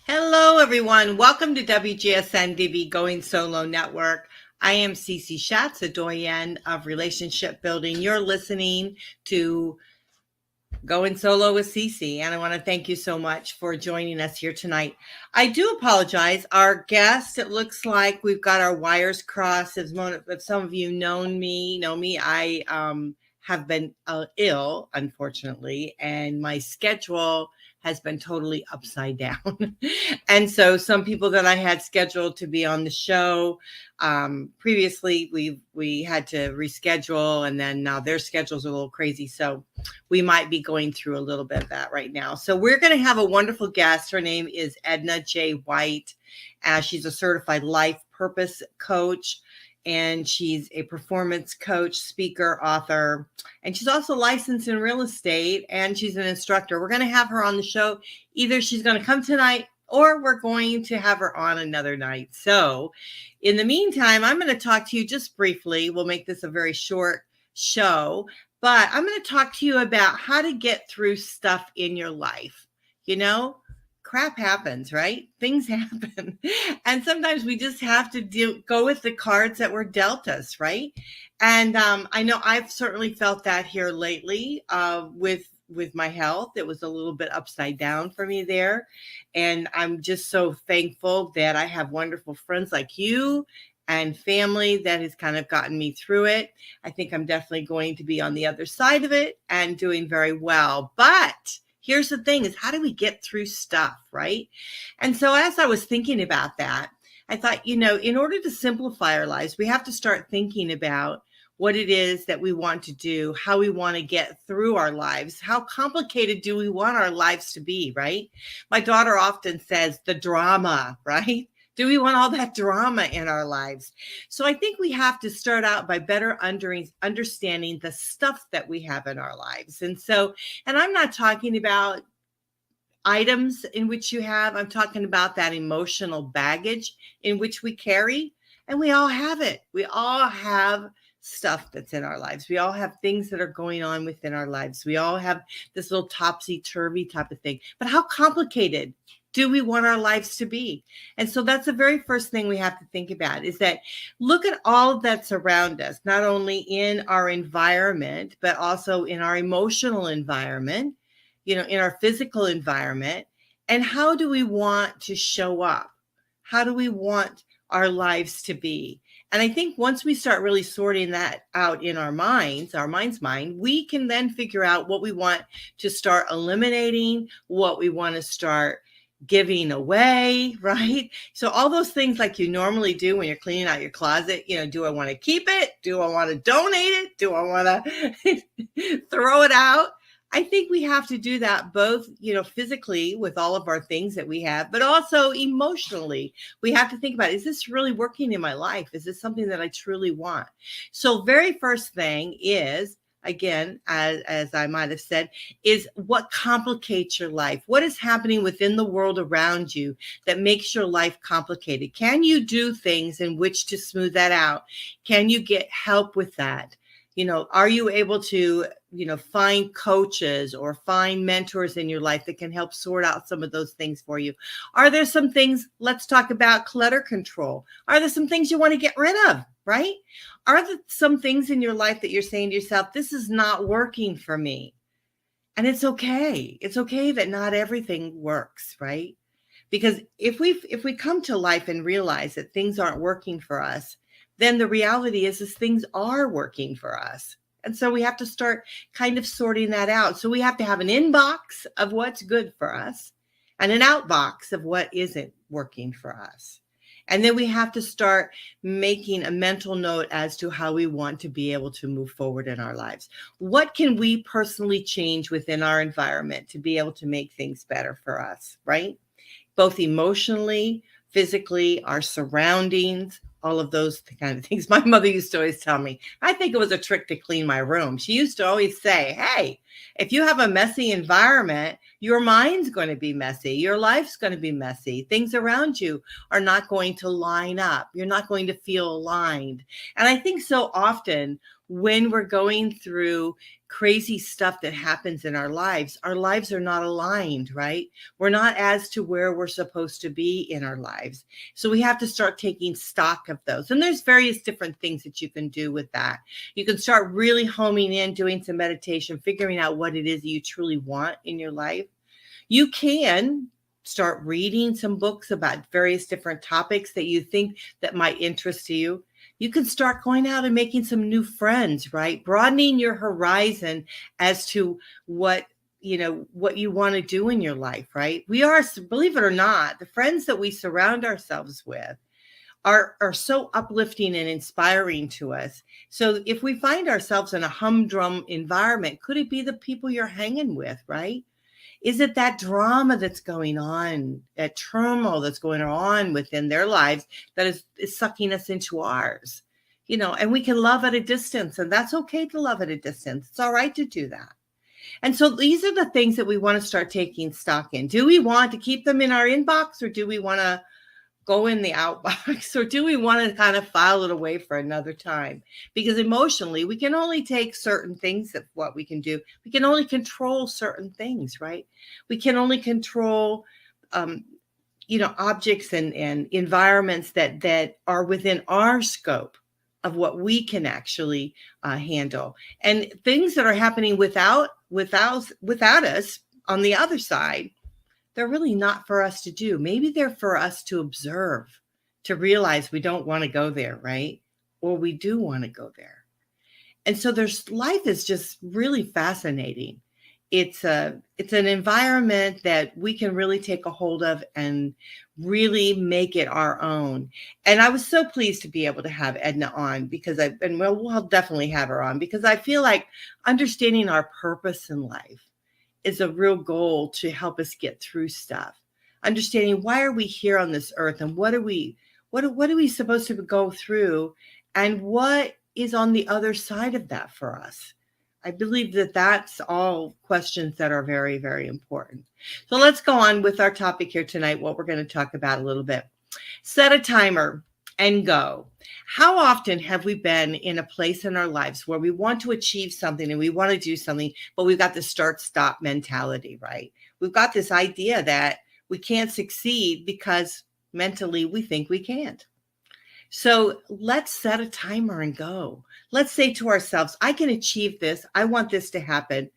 Hello, everyone. Welcome to WGSN-DB Going Solo Network. I am Cece Schatz, a doyen of relationship building. You're listening to Going Solo with Cece, and I want to thank you so much for joining us here tonight. I do apologize. Our guest, it looks like we've got our wires crossed. If some of you know me, I have been ill, unfortunately, and my schedule has been totally upside down. And so some people that I had scheduled to be on the show previously, we had to reschedule, and then now their schedules are a little crazy. So we might be going through a little bit of that right now. So we're going to have a wonderful guest. Her name is Edna J White. She's a certified life purpose coach, and she's a performance coach, speaker, author, and she's also licensed in real estate, and she's an instructor. We're going to have her on the show. Either she's going to come tonight or we're going to have her on another night. So in the meantime, I'm going to talk to you just briefly. We'll make this a very short show, but I'm going to talk to you about how to get through stuff in your life. You know, crap happens, right? Things happen. And sometimes we just have to go with the cards that were dealt us, right? And I know I've certainly felt that here lately with my health. It was a little bit upside down for me there. And I'm just so thankful that I have wonderful friends like you and family that has kind of gotten me through it. I think I'm definitely going to be on the other side of it and doing very well. But here's the thing is, how do we get through stuff, right? And so as I was thinking about that, I thought, in order to simplify our lives, we have to start thinking about what it is that we want to do, how we want to get through our lives. How complicated do we want our lives to be, right? My daughter often says the drama, right? Do we want all that drama in our lives? So I think we have to start out by better understanding the stuff that we have in our lives. And I'm not talking about items in which you have, I'm talking about that emotional baggage in which we carry, and we all have it. We all have stuff that's in our lives. We all have things that are going on within our lives. We all have this little topsy-turvy type of thing. But how complicated do we want our lives to be? And so that's the very first thing we have to think about, is that look at all that's around us, not only in our environment, but also in our emotional environment, in our physical environment. And how do we want to show up? How do we want our lives to be? And I think once we start really sorting that out in our mind's mind, we can then figure out what we want to start eliminating, what we want to start giving away, right? So all those things like you normally do when you're cleaning out your closet, do I want to keep it? Do I want to donate it? Do I want to throw it out? I think we have to do that both, physically with all of our things that we have, but also emotionally. We have to think about, is this really working in my life? Is this something that I truly want? So very first thing is, again, as I might have said, is what complicates your life? What is happening within the world around you that makes your life complicated? Can you do things in which to smooth that out? Can you get help with that? Are you able to, find coaches or find mentors in your life that can help sort out some of those things for you? Are there some things, let's talk about clutter control. Are there some things you want to get rid of, right? Are there some things in your life that you're saying to yourself, this is not working for me? And it's okay. It's okay that not everything works, right? Because if we come to life and realize that things aren't working for us, then the reality is things are working for us. And so we have to start kind of sorting that out. So we have to have an inbox of what's good for us and an outbox of what isn't working for us. And then we have to start making a mental note as to how we want to be able to move forward in our lives. What can we personally change within our environment to be able to make things better for us, right? Both emotionally, physically, our surroundings, all of those kind of things. My mother used to always tell me, I think it was a trick to clean my room. She used to always say, hey, if you have a messy environment, your mind's going to be messy. Your life's going to be messy. Things around you are not going to line up. You're not going to feel aligned. And I think so often when we're going through crazy stuff that happens in our lives are not aligned, right? We're not as to where we're supposed to be in our lives. So we have to start taking stock of those. And there's various different things that you can do with that. You can start really homing in, doing some meditation, figuring out what it is that you truly want in your life. You can start reading some books about various different topics that you think that might interest you. You can start going out and making some new friends, right? Broadening your horizon as to what you want to do in your life, right? We are, believe it or not, the friends that we surround ourselves with are so uplifting and inspiring to us. So if we find ourselves in a humdrum environment, could it be the people you're hanging with, right? Is it that drama that's going on, that turmoil that's going on within their lives that is sucking us into ours? And we can love at a distance, and that's okay to love at a distance. It's all right to do that. And so these are the things that we want to start taking stock in. Do we want to keep them in our inbox, or do we want to go in the outbox, or do we want to kind of file it away for another time? Because emotionally, we can only take certain things of what we can do. We can only control certain things, right? We can only control, objects and environments that are within our scope of what we can actually handle. And things that are happening without us on the other side, they're really not for us to do. Maybe they're for us to observe, to realize we don't want to go there, right? Or we do want to go there. And so life is just really fascinating. It's an environment that we can really take a hold of and really make it our own. And I was so pleased to be able to have Edna on we'll definitely have her on, because I feel like understanding our purpose in life is a real goal to help us get through stuff. Understanding why are we here on this earth, and what are we supposed to go through, and what is on the other side of that for us. I believe that that's all questions that are very, very important. So let's go on with our topic here tonight, what we're going to talk about a little bit. Set a timer and go. How often have we been in a place in our lives where we want to achieve something and we want to do something, but we've got the start-stop mentality, right? We've got this idea that we can't succeed because mentally we think we can't. So let's set a timer and go. Let's say to ourselves, I can achieve this. I want this to happen.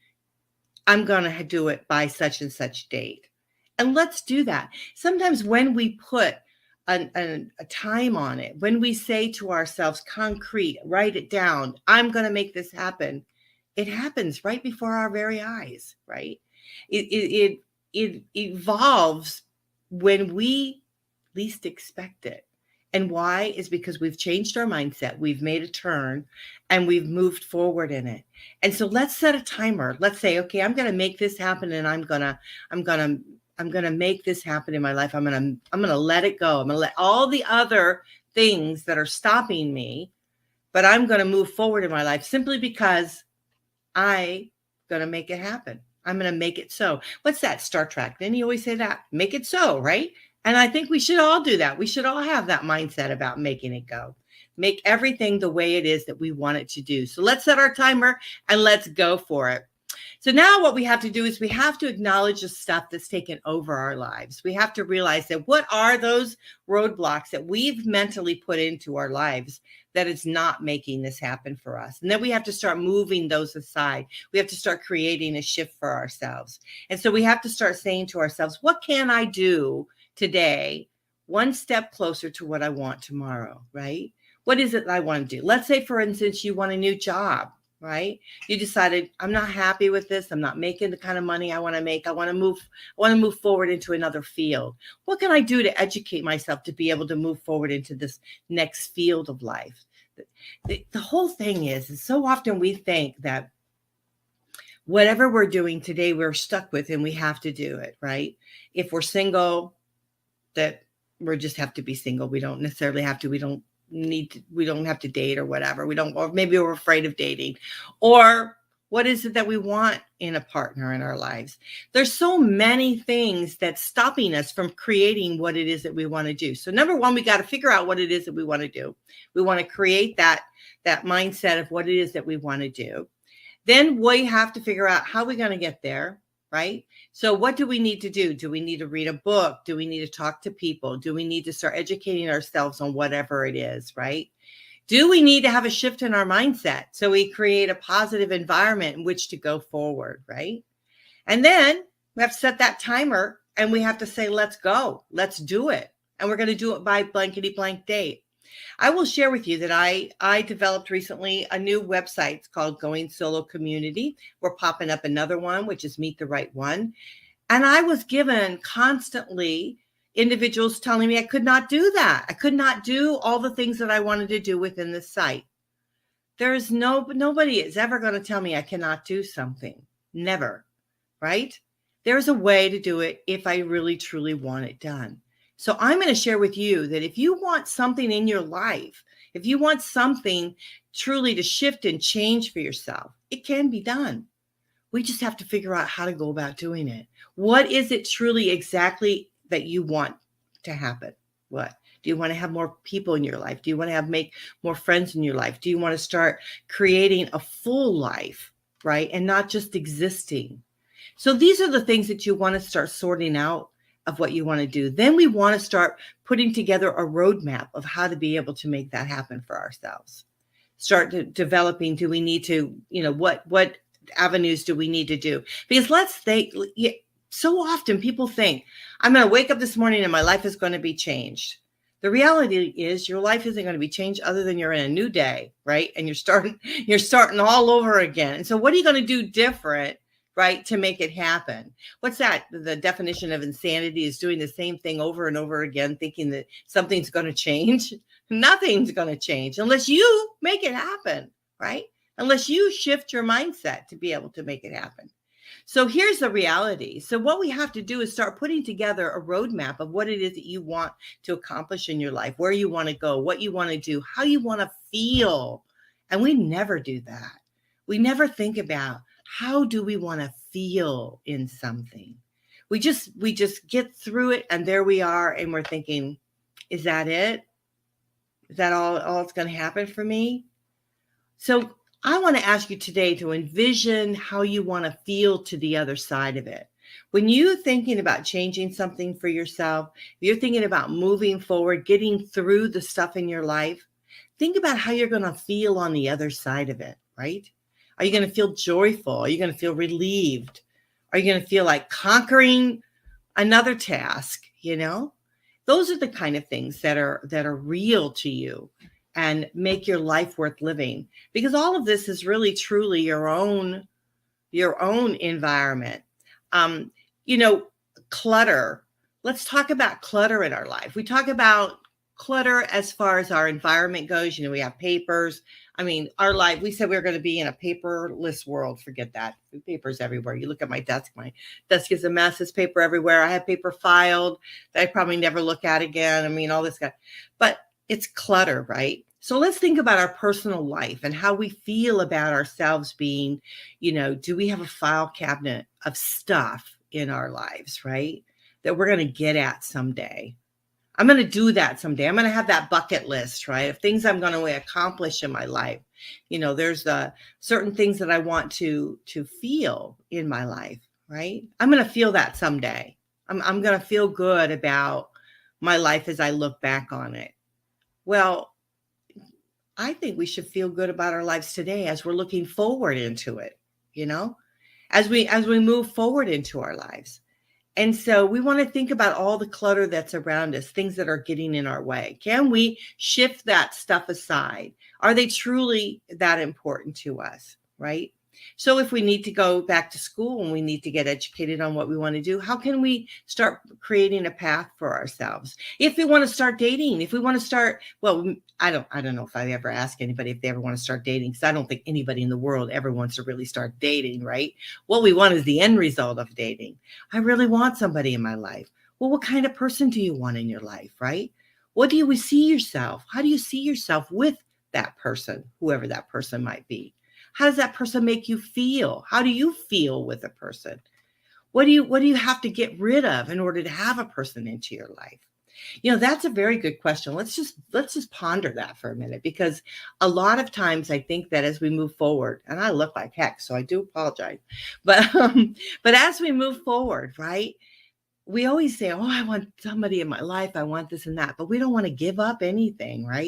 I'm going to do it by such and such date. And let's do that. Sometimes when we put a time on it, when we say to ourselves, concrete, write it down, I'm going to make this happen, it happens right before our very eyes, right? It evolves when we least expect it. And why? Is because we've changed our mindset, we've made a turn, and we've moved forward in it. And so let's set a timer. Let's say, okay, I'm going to make this happen, and I'm going to make this happen in my life. I'm going to let it go. I'm going to let all the other things that are stopping me, but I'm going to move forward in my life simply because I'm going to make it happen. I'm going to make it so. What's that? Star Trek. Then you always say that, make it so, right? And I think we should all do that. We should all have that mindset about making it go. Make everything the way it is that we want it to do. So let's set our timer and let's go for it. So now what we have to do is we have to acknowledge the stuff that's taken over our lives. We have to realize that what are those roadblocks that we've mentally put into our lives that is not making this happen for us. And then we have to start moving those aside. We have to start creating a shift for ourselves. And so we have to start saying to ourselves, what can I do today, one step closer to what I want tomorrow, right? What is it that I want to do? Let's say, for instance, you want a new job, right? You decided, I'm not happy with this. I'm not making the kind of money I want to make. I want to move forward into another field. What can I do to educate myself to be able to move forward into this next field of life? The whole thing is so often we think that whatever we're doing today, we're stuck with and we have to do it, right? If we're single, that we just have to be single. We don't necessarily have to, we don't have to date or whatever. Or maybe we're afraid of dating. Or what is it that we want in a partner in our lives? There's so many things that's stopping us from creating what it is that we want to do. So number one, we got to figure out what it is that we want to do. We want to create that that mindset of what it is that we want to do. Then we have to figure out how we're going to get there, right? So what do we need to do? Do we need to read a book? Do we need to talk to people? Do we need to start educating ourselves on whatever it is, right? Do we need to have a shift in our mindset so we create a positive environment in which to go forward, right? And then we have to set that timer and we have to say, let's go, let's do it. And we're going to do it by blankety blank date. I will share with you that I developed recently a new website. It's called Going Solo Community. We're popping up another one, which is Meet the Right One. And I was given constantly individuals telling me I could not do that. I could not do all the things that I wanted to do within the site. There's nobody is ever going to tell me I cannot do something. Never, right? There's a way to do it if I really, truly want it done. So I'm going to share with you that if you want something in your life, if you want something truly to shift and change for yourself, it can be done. We just have to figure out how to go about doing it. What is it truly exactly that you want to happen? What? Do you want to have more people in your life? Do you want to make more friends in your life? Do you want to start creating a full life, right? And not just existing. So these are the things that you want to start sorting out of what you want to do. Then we want to start putting together a roadmap of how to be able to make that happen for ourselves. Start developing, do we need to, what avenues do we need to do? Because so often people think, I'm going to wake up this morning and my life is going to be changed. The reality is your life isn't going to be changed other than you're in a new day, right? And you're starting all over again. And so what are you going to do different, right, to make it happen? What's that? The definition of insanity is doing the same thing over and over again, thinking that something's going to change. Nothing's going to change unless you make it happen, right? Unless you shift your mindset to be able to make it happen. So here's the reality. So what we have to do is start putting together a roadmap of what it is that you want to accomplish in your life, where you want to go, what you want to do, how you want to feel. And we never do that. We never think about how do we want to feel in something. We just get through it and there we are and we're thinking, is that it? Is that all that's going to happen for me? So I want to ask you today to envision how you want to feel to the other side of it. When you're thinking about changing something for yourself, you're thinking about moving forward, getting through the stuff in your life, think about how you're going to feel on the other side of it, right? Are you going to feel joyful? Are you going to feel relieved? Are you going to feel like conquering another task? Those are the kind of things that are real to you and make your life worth living, because all of this is really truly your own environment. Clutter. Let's talk about clutter in our life. We talk about clutter as far as our environment goes. We have papers. Our life, we said we were going to be in a paperless world. Forget that. Papers everywhere. You look at my desk is a mess. There's paper everywhere. I have paper filed that I probably never look at again. All this stuff. But it's clutter, right? So let's think about our personal life and how we feel about ourselves being, do we have a file cabinet of stuff in our lives, right? That we're going to get at someday. I'm going to do that someday. I'm going to have that bucket list, right? Of things I'm going to accomplish in my life. There's certain things that I want to feel in my life, right? I'm going to feel that someday. I'm going to feel good about my life as I look back on it. Well, I think we should feel good about our lives today as we're looking forward into it, as we move forward into our lives. And so we want to think about all the clutter that's around us, things that are getting in our way. Can we shift that stuff aside? Are they truly that important to us, right? So if we need to go back to school and we need to get educated on what we want to do, how can we start creating a path for ourselves? If we want to start dating, if we want to start, I don't know if I ever ask anybody if they ever want to start dating, because I don't think anybody in the world ever wants to really start dating, right? What we want is the end result of dating. I really want somebody in my life. Well, what kind of person do you want in your life, right? What do you see yourself? How do you see yourself with that person, whoever that person might be? How does that person make you feel? How do you feel with a person? What do you have to get rid of in order to have a person into your life? That's a very good question. Let's just ponder that for a minute, because a lot of times I think that as we move forward, and I look like heck, so I do apologize, but as we move forward, right? We always say, oh, I want somebody in my life. I want this and that, but we don't want to give up anything, right?